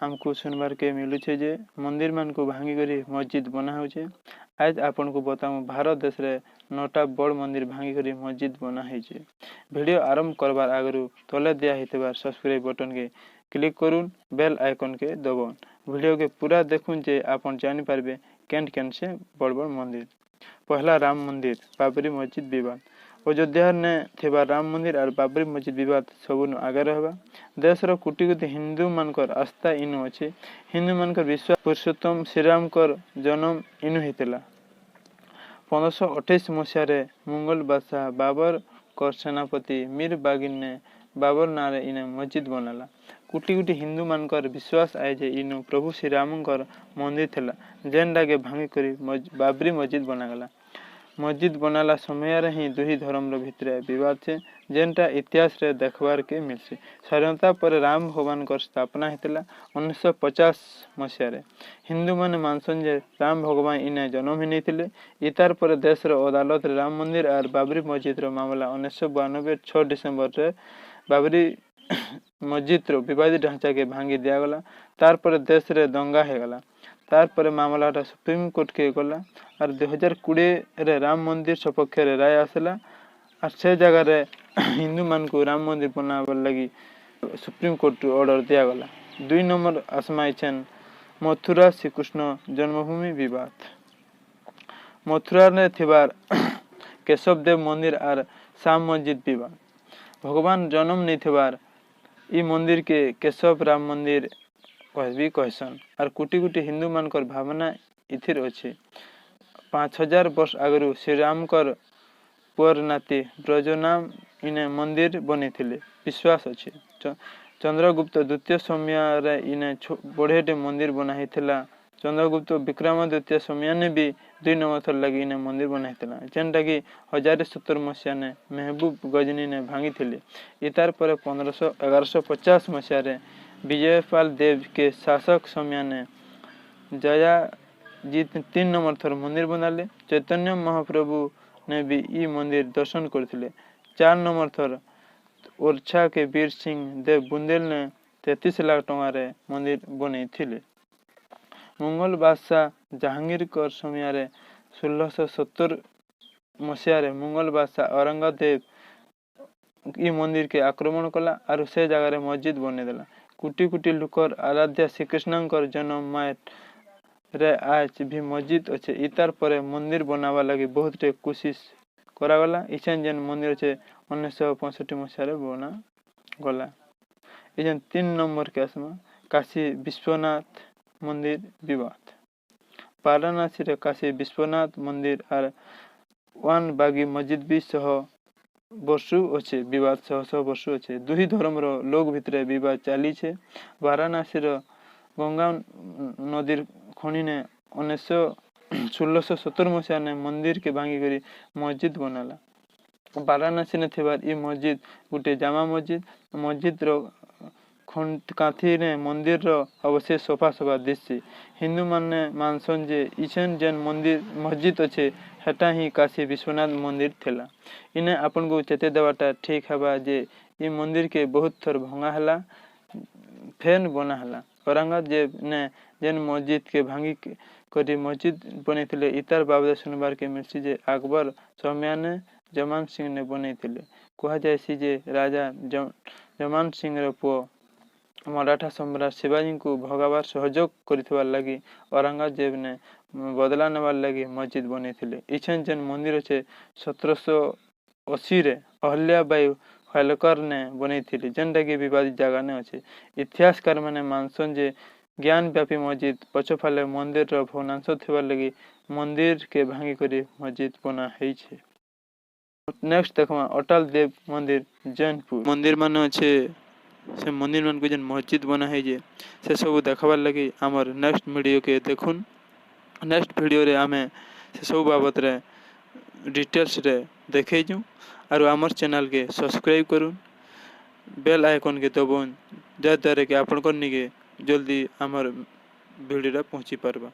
आमको सुनबार के मिलू छे जे मंदिर मान को भांगी करी मस्जिद बना होचे। आज आपन को बताऊं भारत देश रे 9टा बड़ मंदिर भांगी करी मस्जिद बना होचे। वीडियो आरंभ करबार आगरु तले दिया हितबार सब्सक्राइब बटन के क्लिक करूँ, बेल आइकन के दबाउन। वीडियो के पूरा देखुन जे आपन जानि पारबे केन से बड़ बड़ मंदिर। पहला राम मंदिर बाबरी मस्जिद विवाद। अयोध्या ने थिबा राम मंदिर और बाबरी मस्जिद विवाद सबुन आगे रहबा। देशर कोटि कोटि हिंदू मानकर आस्था इनु अच्छे। हिंदू मानकर विश्वास पुरुषोत्तम श्रीराम कर जन्म इनु होता। 1528 मसीह मुगल बादशाह बाबर कर सेनापति मीर बागिन ने बाबर नारे इने मस्जिद बनाला। कोटि कोटि हिंदू मानकर विश्वास आए जे इनु प्रभु श्रीराम कर मंदिर थिला, जेनटा के भांगी करी बाबरी मस्जिद बनागला। मस्जिद बनाला समय ही दुही धर्म भितरे विवाद छे, जेनटा इतिहास रे देखबार के मिलसे। स्वाधीनता पर राम भगवान कर स्थापना हेतला 1950 मसीह। हिंदू माने मानसन जे राम भगवान इने जन्म ही थिले। इतार पर देश रो अदालत रे राम मंदिर और बाबरी मस्जिद रो मामला 1992 6 डिसेम्बर रे बाबरी मस्जिद रो विवादित ढांचा के भांगी दिया गला। तार पर देश रे दंगा हे गला। तार पर मामलाटा सुप्रीम कोर्ट के गला और 2020 रे राम मंदिर सपक्ष रे राय आसला और से जगह रे हिंदू मान को राम मंदिर बनावर लगी सुप्रीम कोर्ट ऑर्डर दिया गला। 2 नंबर आसमाइछन मथुरा श्रीकृष्ण जन्मभूमि विवाद। मथुरा ने थिबार केशव देव मंदिर और श्याम मस्जिद विवाद। भगवान जन्म नहीं थिबार ई मंदिर के केशव राम मंदिर कहबी कहसन और कोटि कोटि हिंदू मानकर भावना इथिर अच्छे। 5000 वर्ष आगरु श्रीराम कर पुअर नाती ब्रजनाम इने मंदिर बनी थिले विश्वास अच्छे। चंद्रगुप्त द्वितीय समय रे इने बढ़ेटे मंदिर बनाई थिला। चंद्रगुप्त विक्रमादित्य समय ने भी 2 नंबर थर लगी इने मंदिर बनाई थिला, जेनटा कि 1070 मसीहा ने महबूब गजनी ने भांगी थिले। इतार पर 1150 मसीहा रे विजयपाल देव के शासक समय ने जया जीत 3 नंबर थर मंदिर बनाले। चैतन्य महाप्रभु ने भी ई मंदिर दर्शन करथिले। 4 नंबर थर ओरछा के वीर सिंह देव बुंदेल ने 33 लाख टंका रे मंदिर बनै थिले। मुगल बादशाह जहांगीर कर समय रे 1670 मसीहा रे मुगल बादशाह औरंगजेब ई मंदिर के आक्रमण कला और से जगह रे मस्जिद बने देला। कोटि कोटि लोकर आराध्य श्रीकृष्णकर जन्म माय रे आज भी मस्जिद अच्छे। इतार पर मंदिर बनावा लगी बहुत टे कोशिश करागला। इछन जेन मंदिर अच्छे 1965 मसीह रे बना गला। इछन 3 नंबर के आसमा काशी विश्वनाथ मंदिर विवाद। वाराणसी रे काशी विश्वनाथ मंदिर और वन बागी मस्जिद भी सह वर्षु अच्छे विवाद सह वर्षु अच्छे। दुही धर्म रो लोग भितरे विवाद चाली छे। वाराणसी रो गंगा नदीर खणी ने 1617 मसीहा ने मंदिर के भांगी करी मस्जिद बनाला। वाराणसी ने थिबार ई मस्जिद गुटे जामा मस्जिद रो कांथी ने मंदिर रो अवशेष सफा सफा दिसছে। हिंदू माने मानसन जे इछन जेन मंदिर मस्जिद अच्छे हेटा ही काशी विश्वनाथ मंदिर थिला। इने आपन को चेते देवाटा ठीक हबा जे ई मंदिर के बहुत थर भंगा हला फेन बना हला। औरंगजेब ने जेन मस्जिद के भांगी करी मस्जिद बने थिले। इतार बाबद सुनबार के मिलसी जे अकबर समय ने जमान सिंह ने बने थिले। कहा जायसी जे राजा जमान सिंह रो पुओ मराठा सम्राट शिवाजी को भगावार सहयोग करिथबार लगी औरंगजेब ने बदला नेबार लगी मस्जिद बने थिले। इछन जेन मंदिर अच्छे 1780 रे अहल्याबाई होलकर ने बने थिले, जेनटा कि विवादित जगह ने अच्छे। इतिहासकार माने मानसन जे ज्ञान व्यापी मस्जिद पछफाले मंदिर रो भग्नांश थिबार लगी मंदिर के भांगी करी मस्जिद बना हेई छे। नेक्स्ट देखमा अटल देव मंदिर जैनपुर। मंदिर माने अच्छे से मंदिर मान को जेन मस्जिद बना है जे से सब देखबार लगी आमर नेक्स्ट वीडियो के देखुन। नेक्स्ट वीडियो रे आमे से सब बाबत रे डिटेल्स रे देखे जू और आमर चैनल के सब्सक्राइब करूँ, बेल आइकन के दबाउन, जद्वारा कि आपन के जल्दी आमर वीडियो पहुँची पारबा।